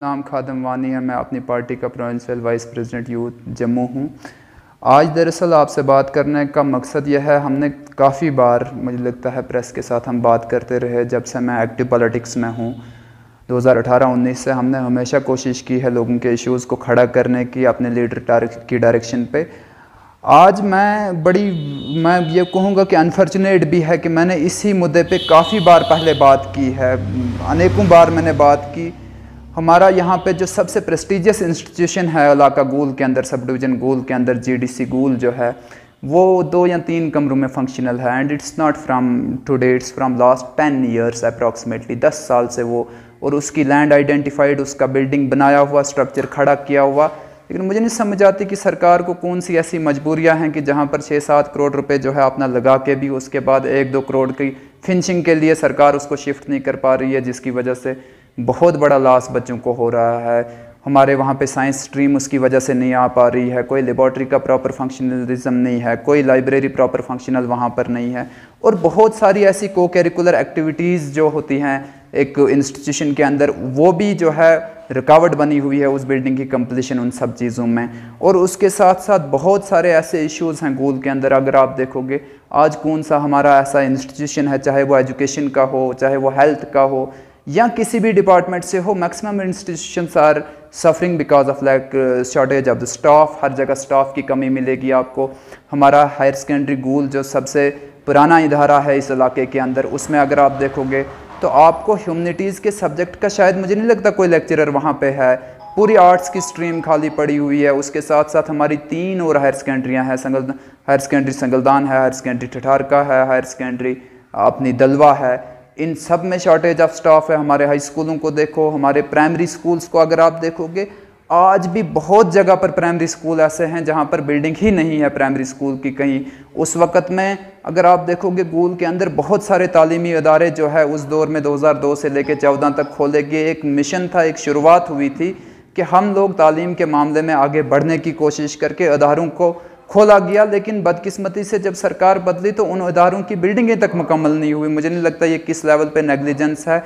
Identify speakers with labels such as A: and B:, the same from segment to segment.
A: नाम खादम वानी है। मैं अपनी पार्टी का provincial vice president youth Jammu हूँ। आज दरअसल आपसे बात करने का मकसद यह है, हमने काफ़ी बार मुझे लगता है प्रेस के साथ हम बात करते रहे जब से मैं एक्टिव पॉलिटिक्स में हूँ। 2018-19 से हमने हमेशा कोशिश की है लोगों के इश्यूज़ को खड़ा करने की अपने लीडर की डायरेक्शन पे। आज मैं ये कहूँगा कि अनफॉर्चुनेट भी है कि मैंने इसी मुद्दे पे काफ़ी बार पहले बात की है, अनेकों बार मैंने बात की। हमारा यहाँ पे जो सबसे प्रेस्टिजियस इंस्टीट्यूशन है इलाका गूल के अंदर, सब डिवीज़न गूल के अंदर, जीडीसी गूल जो है वो 2 या 3 कमरों में फंक्शनल है। And it's not from today, it's from last 10 years approximately, 10 साल से वो। और उसकी लैंड आइडेंटिफाइड, उसका बिल्डिंग बनाया हुआ, स्ट्रक्चर खड़ा किया हुआ। लेकिन मुझे नहीं समझ आती कि सरकार को कौन सी ऐसी मजबूरियां हैं कि जहां पर 6-7 करोड़ रुपए जो है अपना लगा के भी उसके बाद 1-2 करोड़ की फिनिशिंग के लिए सरकार उसको शिफ्ट नहीं कर पा रही है, जिसकी वजह से बहुत बड़ा लॉस बच्चों को हो रहा है। हमारे वहाँ पे साइंस स्ट्रीम उसकी वजह से नहीं आ पा रही है, कोई लेबॉर्ट्री का प्रॉपर फंक्शनलिज्म नहीं है, कोई लाइब्रेरी प्रॉपर फंक्शनल वहाँ पर नहीं है। और बहुत सारी ऐसी को करिकुलर एक्टिविटीज़ जो होती हैं एक इंस्टीट्यूशन के अंदर, वो भी जो है रुकावट बनी हुई है उस बिल्डिंग की कंप्लीशन, उन सब चीज़ों में। और उसके साथ साथ बहुत सारे ऐसे इश्यूज़ हैं गूल के अंदर। अगर आप देखोगे आज कौन सा हमारा ऐसा इंस्टीट्यूशन है, चाहे वो एजुकेशन का हो, चाहे वो हेल्थ का हो, या किसी भी डिपार्टमेंट से हो, maximum institutions are suffering because of like shortage of the staff. हर जगह स्टाफ की कमी मिलेगी आपको। हमारा हायर सेकेंडरी गूल जो सबसे पुराना इदारा है इस इलाके के अंदर, उसमें अगर आप देखोगे तो आपको ह्यूमनिटीज़ के सब्जेक्ट का शायद मुझे नहीं लगता कोई लेक्चरर वहाँ पे है। पूरी आर्ट्स की स्ट्रीम खाली पड़ी हुई है। उसके साथ साथ हमारी 3 और हायर सेकेंडरियाँ हैं, हायर सेकेंडरी संगलदान है, हायर सेकेंडरी ठठारका है, हायर सेकेंडरी अपनी दलवा है। इन सब में शॉर्टेज ऑफ स्टाफ है। हमारे हाई स्कूलों को देखो, हमारे प्राइमरी स्कूल्स को अगर आप देखोगे, आज भी बहुत जगह पर प्राइमरी स्कूल ऐसे हैं जहां पर बिल्डिंग ही नहीं है प्राइमरी स्कूल की कहीं। उस वक़्त में अगर आप देखोगे गूल के अंदर बहुत सारे तालीमी इदारे जो है उस दौर में 2002 से लेकर 14 तक खोले गए। एक मिशन था, एक शुरुआत हुई थी कि हम लोग तालीम के मामले में आगे बढ़ने की कोशिश करके इदारों को खोला गया। लेकिन बदकिस्मती से जब सरकार बदली तो उन इदारों की बिल्डिंगें तक मुकम्मल नहीं हुई। मुझे नहीं लगता ये किस लेवल पे नेग्लिजेंस है।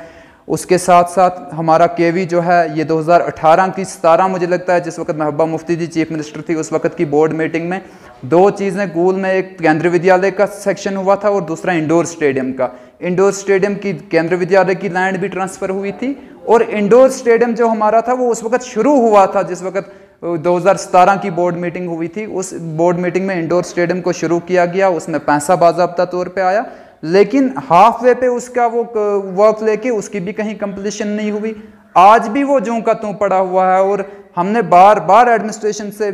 A: उसके साथ साथ हमारा केवी जो है ये 2018 की 17 मुझे लगता है, जिस वक्त महबूबा मुफ्ती जी चीफ मिनिस्टर थी, उस वक्त की बोर्ड मीटिंग में 2 चीज़ें गूल में, एक केंद्रीय विद्यालय का सेक्शन हुआ था और दूसरा इंडोर स्टेडियम का। इंडोर स्टेडियम की केंद्रीय विद्यालय की लैंड भी ट्रांसफ़र हुई थी और इंडोर स्टेडियम जो हमारा था वो उस वक्त शुरू हुआ था जिस वक्त 2017 की बोर्ड मीटिंग हुई थी। उस बोर्ड मीटिंग में इंडोर स्टेडियम को शुरू किया गया, उसमें पैसा बाज़ाब्ता तौर पे आया, लेकिन हाफ वे पे उसका वो वर्क लेके उसकी भी कहीं कंप्लीशन नहीं हुई। आज भी वो ज्यों का त्यों पड़ा हुआ है और हमने बार बार एडमिनिस्ट्रेशन से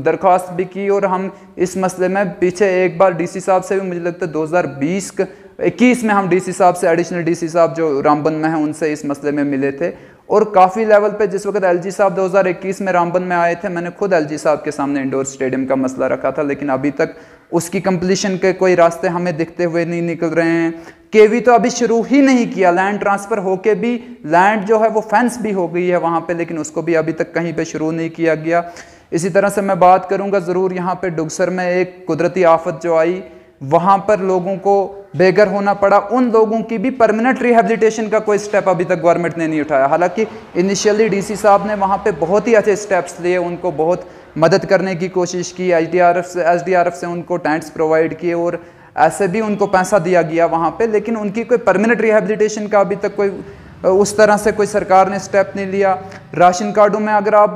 A: दरख्वास्त भी की और हम इस मसले में पीछे एक बार डीसी साहब से भी मुझे लगता है 2021 में हम डीसी साहब से, एडिशनल डीसी साहब जो रामबन में हैं, उनसे इस मसले में मिले थे। और काफ़ी लेवल पे जिस वक्त एलजी साहब 2021 में रामबन में आए थे, मैंने खुद एलजी साहब के सामने इंडोर स्टेडियम का मसला रखा था, लेकिन अभी तक उसकी कंप्लीशन के कोई रास्ते हमें दिखते हुए नहीं निकल रहे हैं। केवी तो अभी शुरू ही नहीं किया, लैंड ट्रांसफ़र होके भी लैंड जो है वो फेंस भी हो गई है वहाँ पे, लेकिन उसको भी अभी तक कहीं पे शुरू नहीं किया गया। इसी तरह से मैं बात करूँगा ज़रूर, यहाँ पे डुगसर में एक कुदरती आफत जो आई, वहाँ पर लोगों को बेघर होना पड़ा। उन लोगों की भी परमानेंट रिहेबिलिटेशन का कोई स्टेप अभी तक गवर्नमेंट ने नहीं उठाया। हालांकि इनिशियली डीसी साहब ने वहाँ पे बहुत ही अच्छे स्टेप्स लिए, उनको बहुत मदद करने की कोशिश की, एसडीआरएफ से उनको टेंट्स प्रोवाइड किए और ऐसे भी उनको पैसा दिया गया वहाँ पे, लेकिन उनकी कोई परमानेंट रिहेबिलिटेशन का अभी तक कोई उस तरह से कोई सरकार ने स्टेप नहीं लिया। राशन कार्डों में अगर आप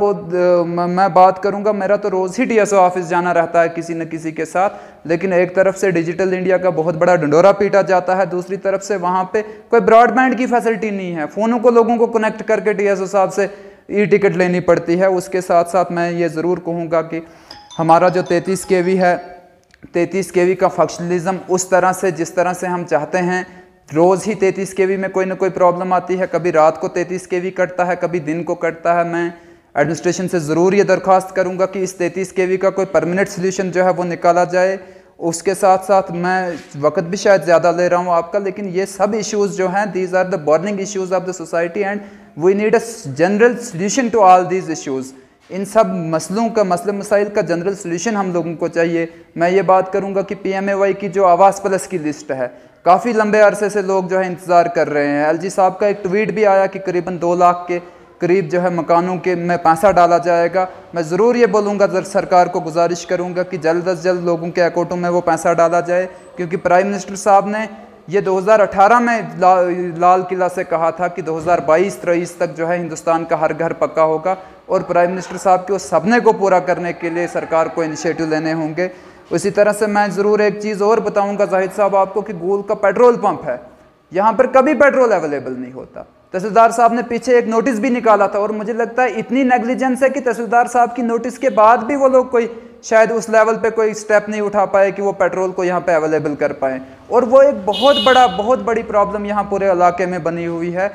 A: मैं बात करूंगा, मेरा तो रोज़ ही टीएसओ ऑफिस जाना रहता है किसी न किसी के साथ, लेकिन एक तरफ से डिजिटल इंडिया का बहुत बड़ा ढंढोरा पीटा जाता है, दूसरी तरफ से वहाँ पे कोई ब्रॉडबैंड की फैसिलिटी नहीं है। फ़ोनों को लोगों को कनेक्ट करके टीएसओ साहब से ई टिकट लेनी पड़ती है। उसके साथ साथ मैं ये ज़रूर कहूँगा कि हमारा जो 33 केवी है, 33 केवी का फंक्शनलिज्म उस तरह से जिस तरह से हम चाहते हैं, रोज़ ही 33 केवी में कोई ना कोई प्रॉब्लम आती है। कभी रात को 33 केवी कटता है, कभी दिन को कटता है। मैं एडमिनिस्ट्रेशन से ज़रूर ये दरख्वास्त करूँगा कि इस 33 केवी का कोई परमानेंट सोल्यूशन जो है वो निकाला जाए। उसके साथ साथ मैं वक्त भी शायद ज़्यादा ले रहा हूँ आपका, लेकिन ये सब इश्यूज़ जो हैं, these are the burning issues of the society and we need a general solution to all these issues. इन सब मसलों का, मसाइल का जनरल सोल्यूशन हम लोगों को चाहिए। मैं ये बात करूँगा कि PMAY की जो आवास प्लस की लिस्ट है, काफ़ी लंबे अरसे से लोग जो है इंतज़ार कर रहे हैं। एलजी साहब का एक ट्वीट भी आया कि करीबन 2 लाख के करीब जो है मकानों के में पैसा डाला जाएगा। मैं ज़रूर ये बोलूँगा, सरकार को गुजारिश करूँगा कि जल्द अज जल्द लोगों के अकाउंटों में वो पैसा डाला जाए, क्योंकि प्राइम मिनिस्टर साहब ने ये 2018 में लाल किला से कहा था कि 2022-23 तक जो है हिंदुस्तान का हर घर पक्का होगा, और प्राइम मिनिस्टर साहब के उस सपने को पूरा करने के लिए सरकार को इनिशिएटिव लेने होंगे। उसी तरह से मैं ज़रूर एक चीज़ और बताऊंगा जाहिद साहब आपको कि गोल का पेट्रोल पंप है, यहाँ पर कभी पेट्रोल अवेलेबल नहीं होता। तहसीलदार साहब ने पीछे एक नोटिस भी निकाला था, और मुझे लगता है इतनी नेग्लिजेंस है कि तहसीलदार साहब की नोटिस के बाद भी वो लोग कोई शायद उस लेवल पे कोई स्टेप नहीं उठा पाए कि वो पेट्रोल को यहाँ पे अवेलेबल कर पाए। और वो एक बहुत बड़ी प्रॉब्लम यहाँ पूरे इलाके में बनी हुई है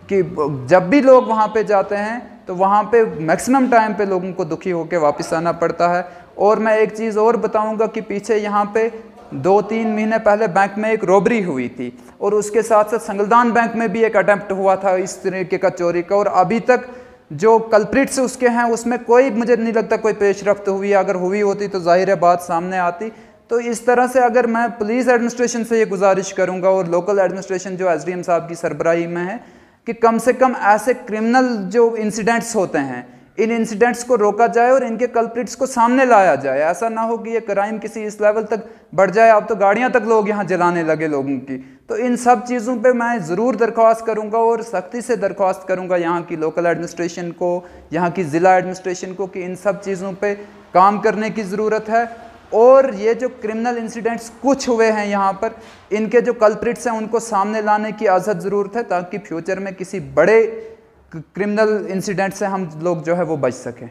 A: कि जब भी लोग वहाँ पे जाते हैं तो वहाँ पे मैक्सिमम टाइम पे लोगों को दुखी होकर वापस आना पड़ता है। और मैं एक चीज़ और बताऊँगा कि पीछे यहाँ पे 2-3 महीने पहले बैंक में एक रॉबरी हुई थी, और उसके साथ साथ संगलदान बैंक में भी एक अटेम्प्ट हुआ था इस तरीके का चोरी का, और अभी तक जो कल्प्रिट्स उसके हैं उसमें कोई मुझे नहीं लगता कोई पेशरफ्त हुई। अगर हुई होती तो जाहिर है बात सामने आती। तो इस तरह से अगर मैं पुलिस एडमिनिस्ट्रेशन से ये गुजारिश करूंगा, और लोकल एडमिनिस्ट्रेशन जो एसडीएम साहब की सरबराही में है, कि कम से कम ऐसे क्रिमिनल जो इंसिडेंट्स होते हैं इन इंसिडेंट्स को रोका जाए और इनके कल्प्रिट्स को सामने लाया जाए। ऐसा ना हो कि ये क्राइम किसी इस लेवल तक बढ़ जाए, अब तो गाड़ियां तक लोग यहाँ जलाने लगे लोगों की। तो इन सब चीज़ों पे मैं ज़रूर दरख्वास्त करूँगा, और सख्ती से दरख्वास्त करूँगा यहाँ की लोकल एडमिनिस्ट्रेशन को, यहाँ की ज़िला एडमिनिस्ट्रेशन को, कि इन सब चीज़ों पे काम करने की ज़रूरत है। और ये जो क्रिमिनल इंसिडेंट्स कुछ हुए हैं यहाँ पर, इनके जो कल्प्रिट्स हैं उनको सामने लाने की आज़द ज़रूरत है, ताकि फ्यूचर में किसी बड़े क्रिमिनल इंसिडेंट से हम लोग जो है वो बच सकें।